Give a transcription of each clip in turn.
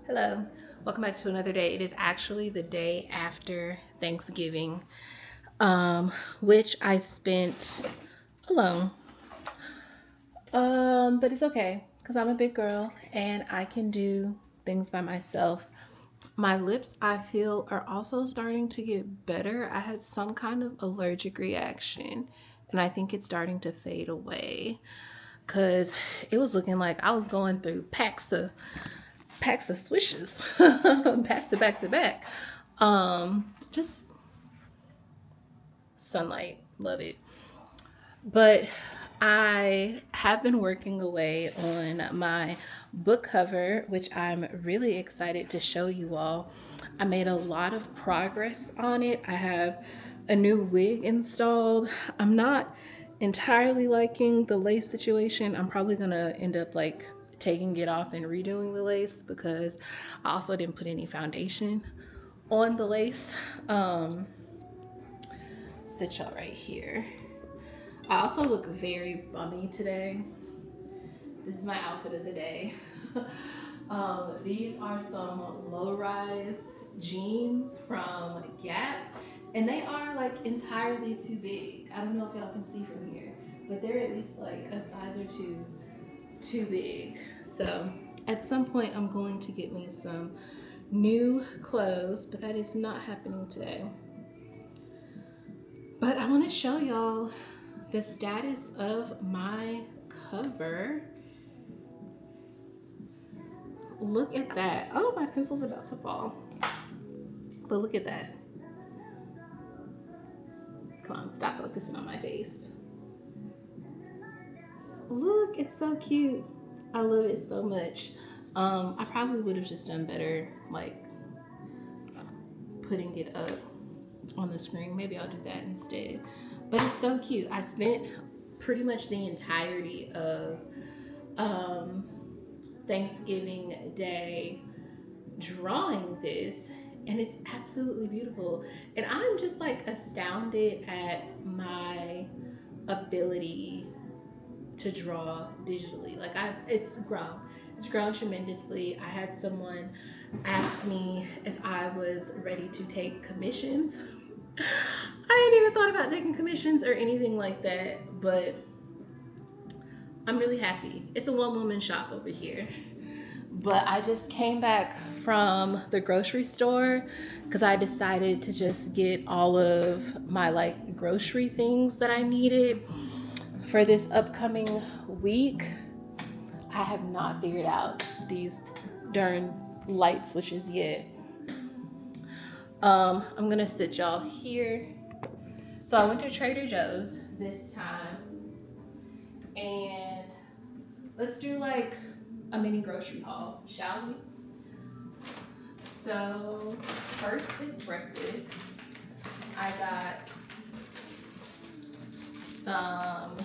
Hello, welcome back to another day. It is actually the day after Thanksgiving, which I spent alone. But it's okay because I'm a big girl and I can do things by myself. My lips, I feel, are also starting to get better. I had some kind of allergic reaction and I think it's starting to fade away because it was looking like I was going through packs of swishes back to back to back. Just sunlight, love it. But I have been working away on my book cover, which I'm really excited to show you all. I made a lot of progress on it. I have a new wig installed. I'm not entirely liking the lace situation. I'm probably gonna end up like taking it off and redoing the lace because I also didn't put any foundation on the lace. Sit y'all right here. I also look very bummy today. This is my outfit of the day. These are some low-rise jeans from Gap, and they are like entirely too big. I don't know if y'all can see from here, but they're at least like a size or two too big. So at some point, I'm going to get me some new clothes, but that is not happening today. But I want to show y'all the status of my cover. Look at that. Oh, my pencil's about to fall. But look at that. Come on, stop focusing on my face. Look, it's so cute. I love it so much. I probably would have just done better like putting it up on the screen. Maybe I'll do that instead. But it's so cute. I spent pretty much the entirety of Thanksgiving Day drawing this, and it's absolutely beautiful. And I'm just like astounded at my ability to draw digitally. Like it's grown tremendously. I had someone ask me if I was ready to take commissions. I hadn't even thought about taking commissions or anything like that, but I'm really happy. It's a one-woman shop over here. But I just came back from the grocery store because I decided to just get all of my like grocery things that I needed for this upcoming week. I have not figured out these darn light switches yet. I'm gonna sit y'all here. So I went to Trader Joe's this time, and let's do like a mini grocery haul, shall we? So first is breakfast. I got some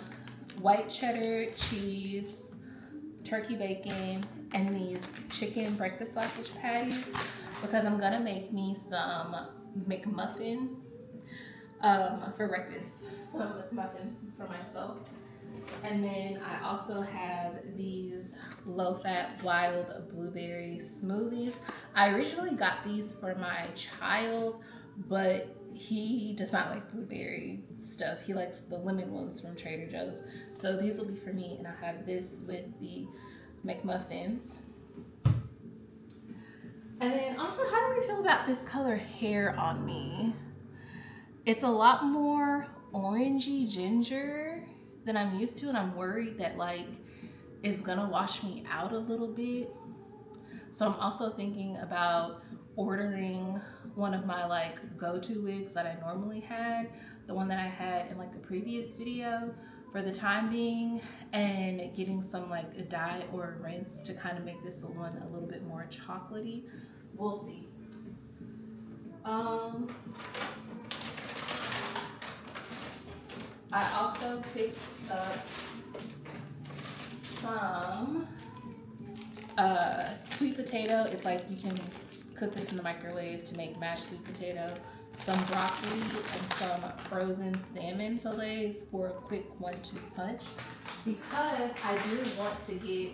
white cheddar cheese, turkey bacon, and these chicken breakfast sausage patties because I'm gonna make me some McMuffin for breakfast. Some muffins for myself. And then I also have these low-fat wild blueberry smoothies. I originally got these for my child, but he does not like blueberry stuff. He likes the lemon ones from Trader Joe's. So these will be for me, and I have this with the McMuffins. And then also, how do we feel about this color hair on me? It's a lot more orangey ginger than I'm used to, and I'm worried that like it's gonna wash me out a little bit. So I'm also thinking about ordering one of my like go-to wigs that I normally had, the one that I had in like the previous video for the time being, and getting some like a dye or a rinse to kind of make this one a little bit more chocolatey. We'll see. I also picked up some sweet potato. It's like you can cook this in the microwave to make mashed sweet potato, some broccoli, and some frozen salmon fillets for a quick 1-2 punch. Because I do want to get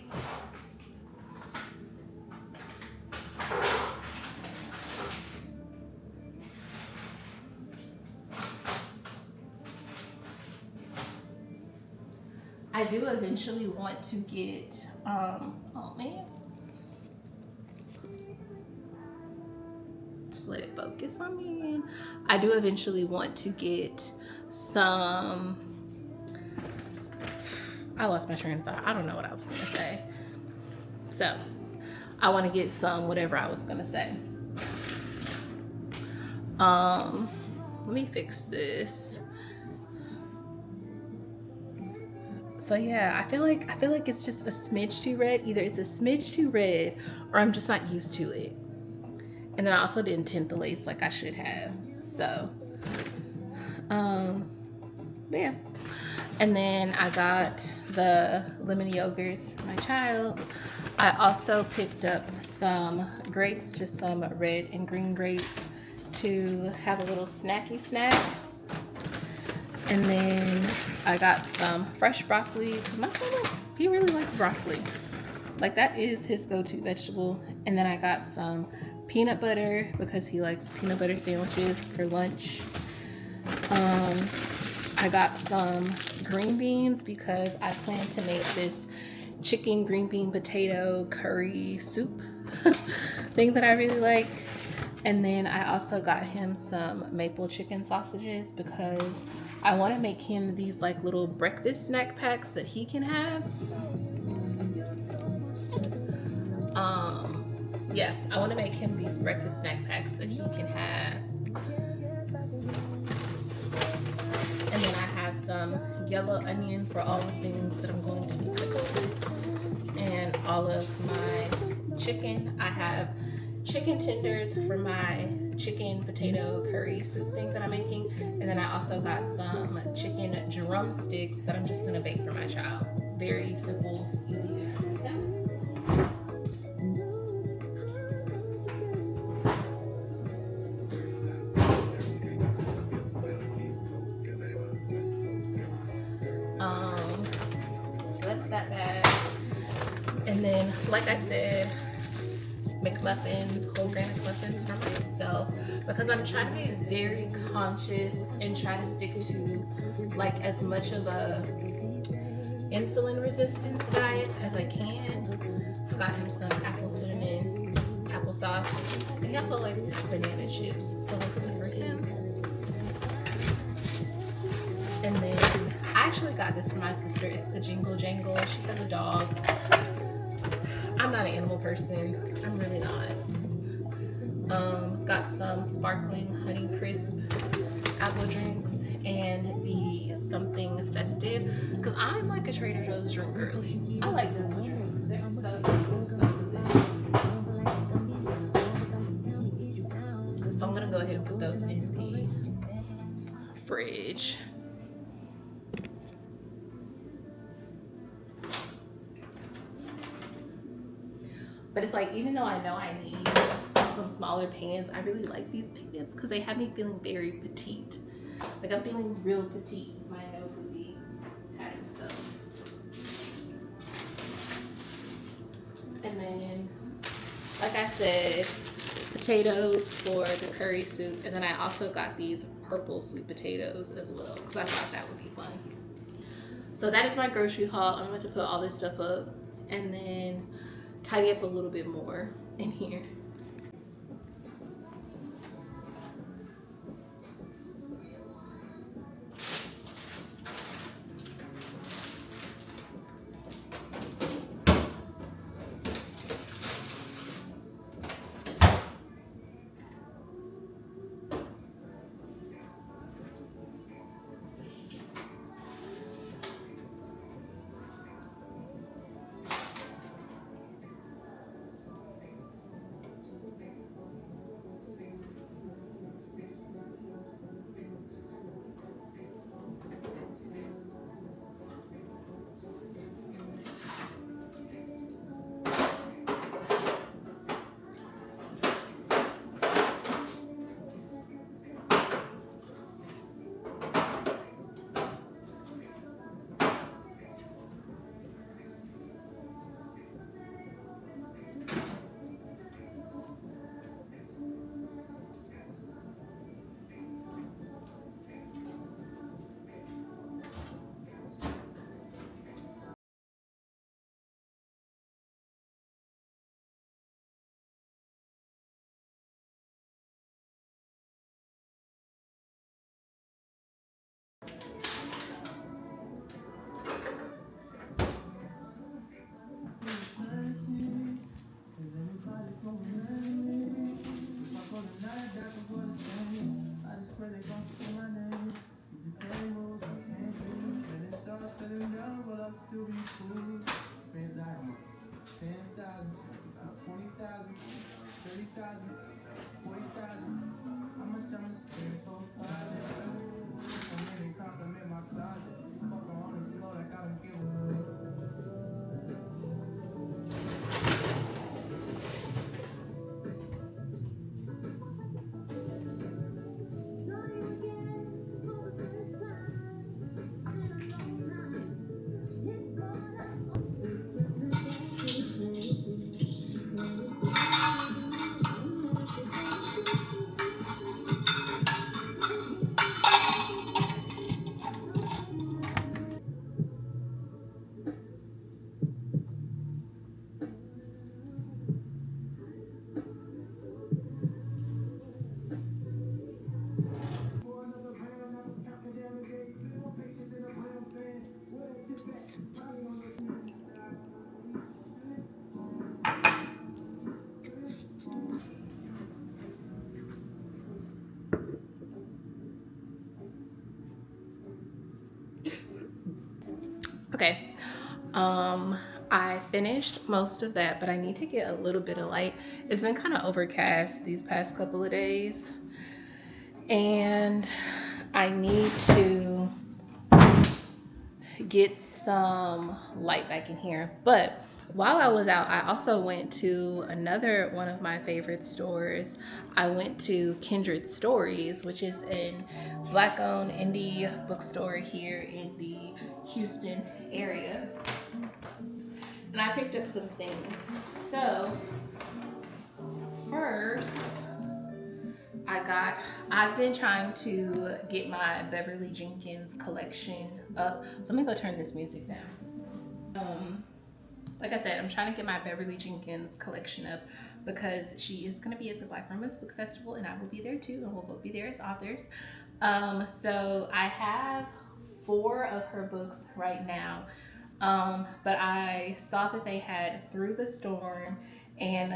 I do eventually want to get, oh man. Let it focus on me. I do eventually want to get some, I lost my train of thought. I don't know what I was gonna say. So I want to get some whatever I was gonna say. Let me fix this. So yeah, I feel like it's just a smidge too red. Either it's a smidge too red or I'm just not used to it. And then I also didn't tint the lace like I should have. So yeah. And then I got the lemon yogurts for my child. I also picked up some grapes, just some red and green grapes to have a little snacky snack. And then I got some fresh broccoli. My son, he really likes broccoli. Like that is his go-to vegetable. And then I got some peanut butter because he likes peanut butter sandwiches for lunch. I got some green beans because I plan to make this chicken green bean potato curry soup thing that I really like. And then I also got him some maple chicken sausages because I want to make him these like little breakfast snack packs that he can have. Yeah, I want to make him these breakfast snack packs that he can have. And then I have some yellow onion for all the things that I'm going to be cooking. And all of my chicken. I have chicken tenders for my chicken potato curry soup thing that I'm making. And then I also got some chicken drumsticks that I'm just going to bake for my child. Very simple, easy to do. So that's that bag. And then, like I said, McMuffins, whole grain McMuffins for myself because I'm trying to be very conscious and try to stick to like as much of a insulin resistance diet as I can. I got him some apple cinnamon applesauce, and he also likes banana chips, so those will be for him. And then I actually got this for my sister. It's the Jingle Jangle. She has a dog. I'm not an animal person. I'm really not. Got some sparkling Honey Crisp apple drinks and the something festive because I'm like a Trader Joe's drink girly. I like the drinks. They're so good, so good. So I'm gonna go ahead and put those in the fridge. But it's like, even though I know I need some smaller pans, I really like these pans because they have me feeling very petite. Like I'm feeling real petite if my nose would be having some. And then, like I said, potatoes for the curry soup. And then I also got these purple sweet potatoes as well because I thought that would be fun. So that is my grocery haul. I'm about to put all this stuff up and then tidy up a little bit more in here. Okay. I finished most of that, but I need to get a little bit of light. It's been kind of overcast these past couple of days, and I need to get some light back in here. But while I was out, I also went to another one of my favorite stores. I went to Kindred Stories, which is an Black-owned indie bookstore here in the Houston area. And I picked up some things. So first, I've been trying to get my Beverly Jenkins collection up. Let me go turn this music down. Like I said, I'm trying to get my Beverly Jenkins collection up because she is going to be at the Black Romance Book Festival, and I will be there too, and we'll both be there as authors. So I have 4 of her books right now, but I saw that they had Through the Storm and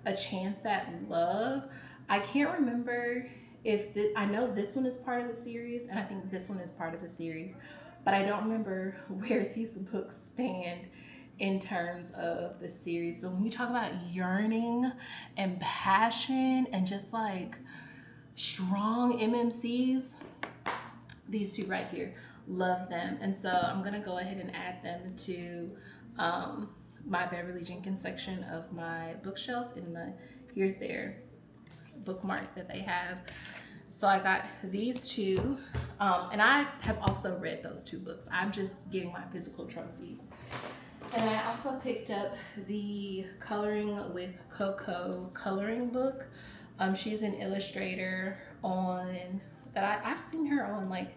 A Chance at Love. I can't remember if this, I know this one is part of the series, and I think this one is part of the series, but I don't remember where these books stand in terms of the series. But when you talk about yearning and passion and just like strong MMCs, these 2 right here, love them. And so I'm gonna go ahead and add them to my Beverly Jenkins section of my bookshelf. And here's their bookmark that they have. So I got these 2, and I have also read those 2 books. I'm just getting my physical trophies. And I also picked up the Coloring with Coco coloring book. She's an illustrator I've seen her on like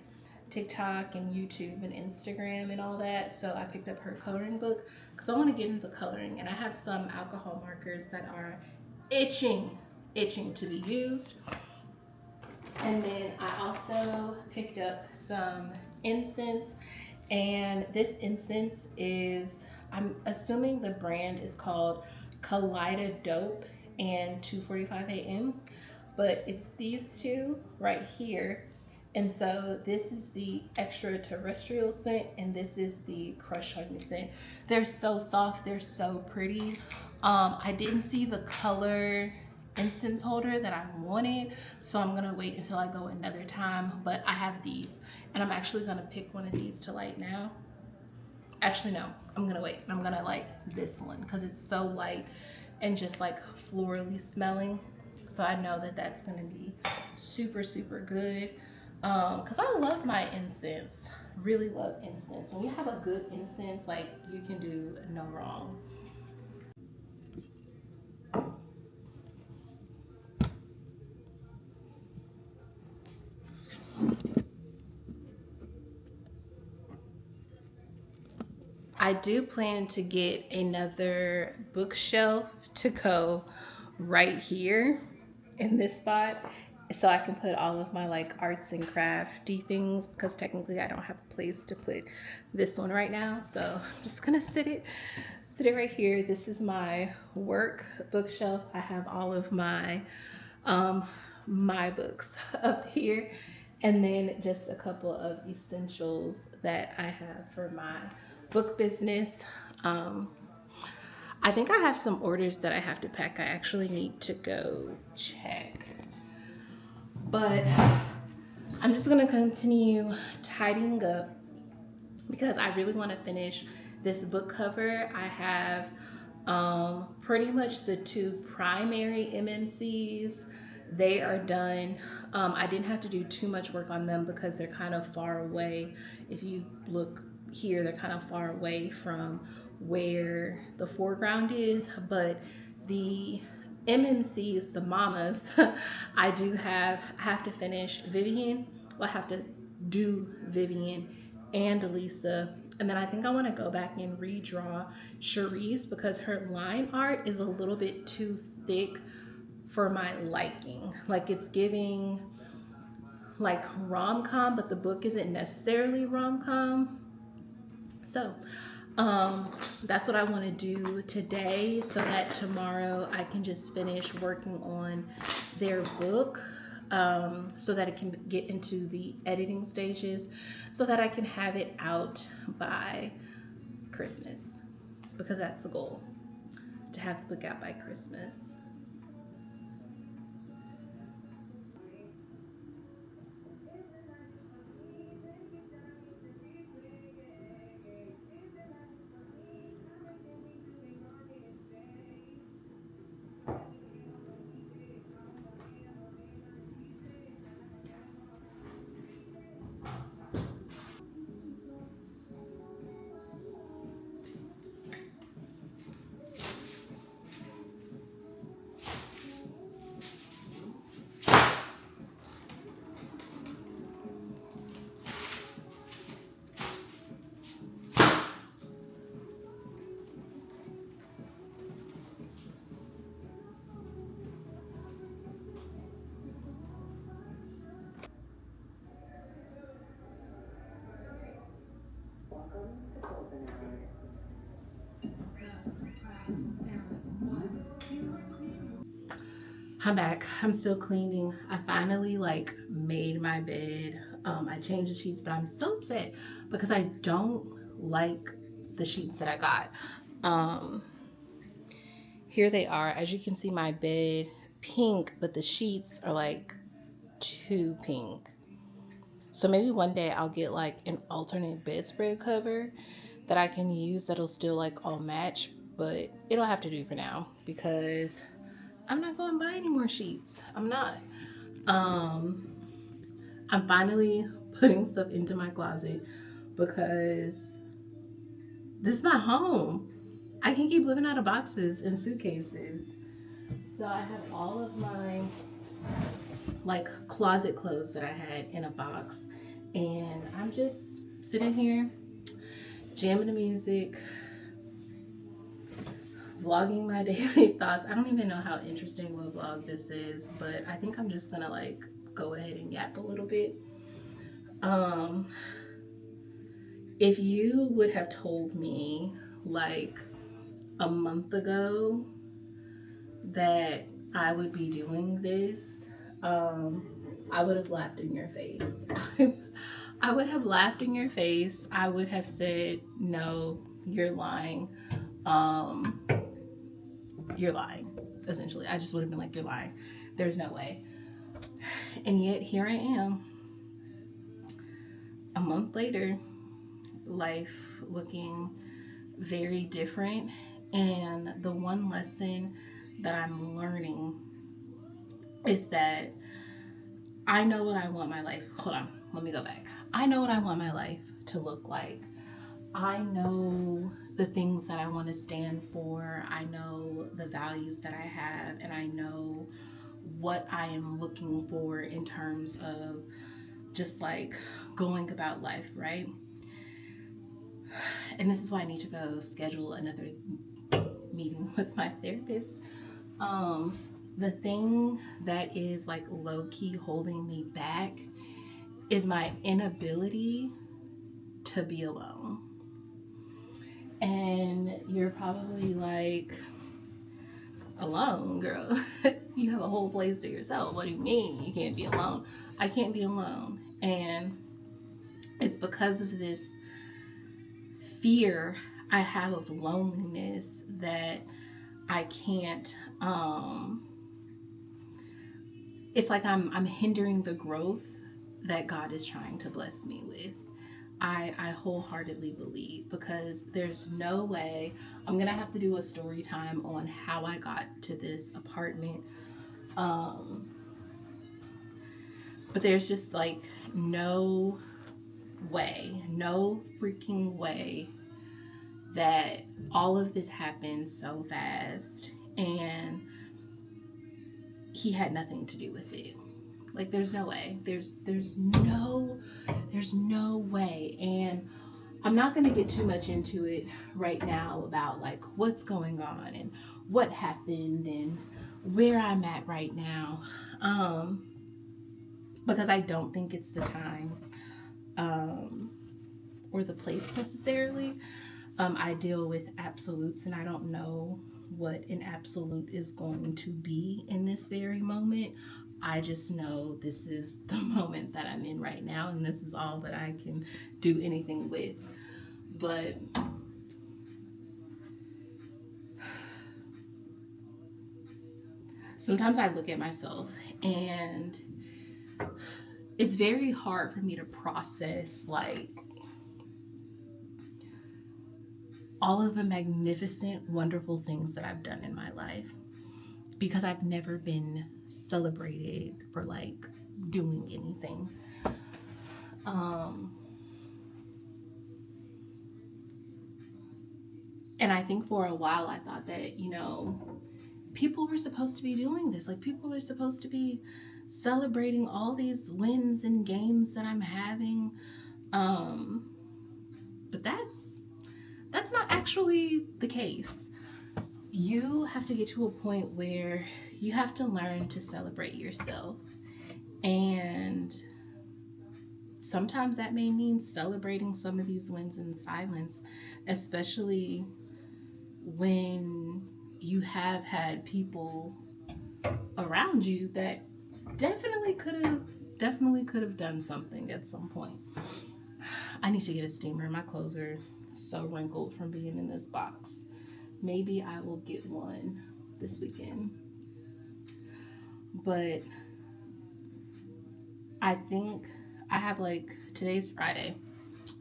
TikTok and YouTube and Instagram and all that. So I picked up her coloring book because I want to get into coloring, and I have some alcohol markers that are itching to be used. And then I also picked up some incense, and this incense is, I'm assuming the brand is called Kaleida Dope and 2:45 a.m. But it's these 2 right here. And so this is the extraterrestrial scent, and this is the crush on you scent. They're so soft, they're so pretty. I didn't see the color incense holder that I wanted, so I'm gonna wait until I go another time. But I have these, and I'm actually gonna pick one of these to light now. Actually, no, I'm gonna wait. I'm gonna light this one because it's so light and just like florally smelling. So I know that that's gonna be super, super good. Because I love my incense, really love incense. When you have a good incense, like, you can do no wrong. I do plan to get another bookshelf to go right here in this spot, so I can put all of my like arts and crafty things, because technically I don't have a place to put this one right now. So I'm just gonna sit it right here. This is my work bookshelf. I have all of my my books up here, and then just a couple of essentials that I have for my book business. I think I have some orders that I have to pack. I actually need to go check. But I'm just gonna continue tidying up because I really want to finish this book cover. I have pretty much the two primary MMCs. They are done. I didn't have to do too much work on them because they're kind of far away. If you look here, they're kind of far away from where the foreground is, but the MMCs, the mamas, I do have to finish Vivian. Well, I have to do Vivian and Elisa. And then I think I want to go back and redraw Cherise because her line art is a little bit too thick for my liking. Like it's giving like rom-com, but the book isn't necessarily rom-com. So that's what I want to do today so that tomorrow I can just finish working on their book so that it can get into the editing stages so that I can have it out by Christmas, because that's the goal, to have the book out by Christmas. I'm back. I'm still cleaning. I finally like made my bed. I changed the sheets, but I'm so upset because I don't like the sheets that I got. Here they are. As you can see, my bed pink, but the sheets are like too pink. So maybe one day I'll get like an alternate bedspread cover that I can use that'll still like all match, but it'll have to do for now because I'm not going to buy any more sheets. I'm not. I'm finally putting stuff into my closet because this is my home. I can't keep living out of boxes and suitcases. So I have all of my like closet clothes that I had in a box, and I'm just sitting here jamming the music, vlogging my daily thoughts. I don't even know how interesting of a vlog this is, but I think I'm just gonna like go ahead and yap a little bit. If you would have told me like a month ago that I would be doing this, I would have laughed in your face. I would have laughed in your face. I would have said, no, you're lying. You're lying, essentially. I just would have been like, you're lying. There's no way. And yet here I am, a month later, life looking very different. And the one lesson that I'm learning is that I know what I want my life. Hold on, let me go back. I know what I want my life to look like. I know the things that I want to stand for. I know the values that I have, and I know what I am looking for in terms of just like going about life, right? And this is why I need to go schedule another meeting with my therapist. The thing that is like low-key holding me back is my inability to be alone. And you're probably like, alone, girl? You have a whole place to yourself. What do you mean you can't be alone? I can't be alone. And it's because of this fear I have of loneliness that I can't, it's like I'm hindering the growth that God is trying to bless me with. I wholeheartedly believe, because there's no way. I'm gonna have to do a story time on how I got to this apartment. But there's just like no freaking way that all of this happened so fast and he had nothing to do with it. Like, there's no way. There's no way. And I'm not going to get too much into it right now about like what's going on and what happened and where I'm at right now, because I don't think it's the time or the place necessarily. I deal with absolutes, and I don't know what an absolute is going to be in this very moment. I just know this is the moment that I'm in right now, and this is all that I can do anything with. But sometimes I look at myself and it's very hard for me to process like all of the magnificent, wonderful things that I've done in my life, because I've never been celebrated for like doing anything. And I think for a while I thought that, people were supposed to be doing this. Like, people are supposed to be celebrating all these wins and gains that I'm having. But that's not actually the case. You have to get to a point where you have to learn to celebrate yourself. And sometimes that may mean celebrating some of these wins in silence, especially when you have had people around you that definitely could have done something at some point. I need to get a steamer. My clothes are so wrinkled from being in this box. Maybe I will get one this weekend. But I think I have, like, today's Friday.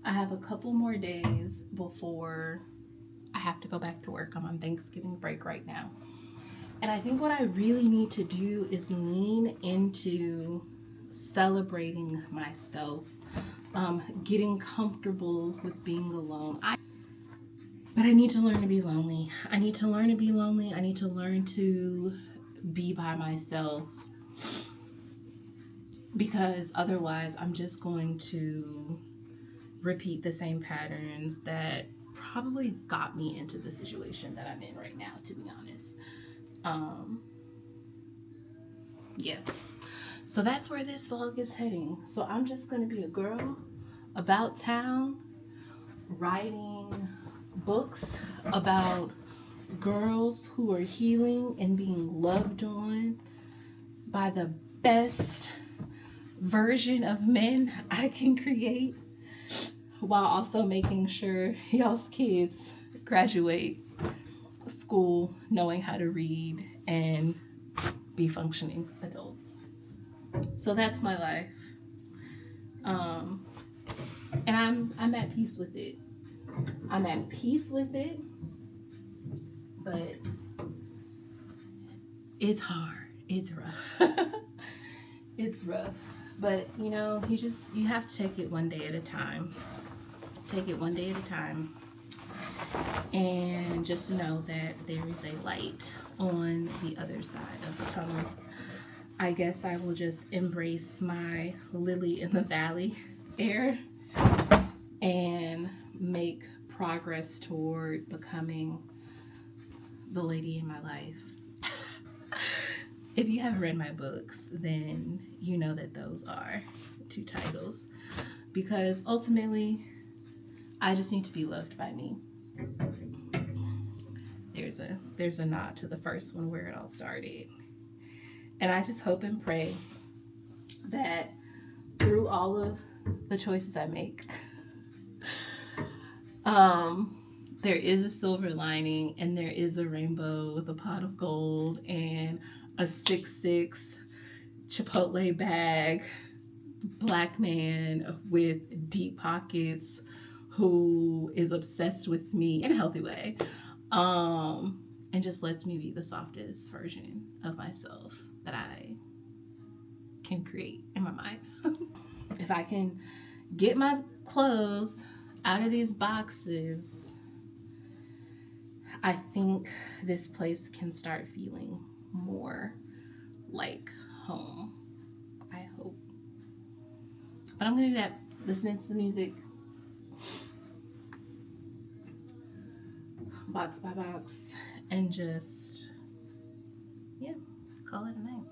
I have a couple more days before I have to go back to work. I'm on Thanksgiving break right now. And I think what I really need to do is lean into celebrating myself, getting comfortable with being alone. But I need to learn to be lonely. I need to learn to be by myself, because otherwise I'm just going to repeat the same patterns that probably got me into the situation that I'm in right now, to be honest. Yeah. So that's where this vlog is heading. So I'm just going to be a girl about town, writing books about girls who are healing and being loved on by the best version of men I can create, while also making sure y'all's kids graduate school knowing how to read and be functioning adults. So that's my life. And I'm at peace with it. But it's hard. It's rough. It's rough. But you have to take it one day at a time. And just know that there is a light on the other side of the tunnel. I guess I will just embrace my lily in the valley air and make progress toward becoming the lady in my life. If you have read my books, then you know that those are 2 titles, because ultimately I just need to be loved by me. There's a nod to the first one where it all started. And I just hope and pray that through all of the choices I make, there is a silver lining and there is a rainbow with a pot of gold and a 6'6" Chipotle bag, black man with deep pockets who is obsessed with me in a healthy way, and just lets me be the softest version of myself that I can create in my mind. If I can get my clothes out of these boxes, I think this place can start feeling more like home. I hope. But I'm gonna do that, listening to the music, box by box, and just, yeah, call it a night.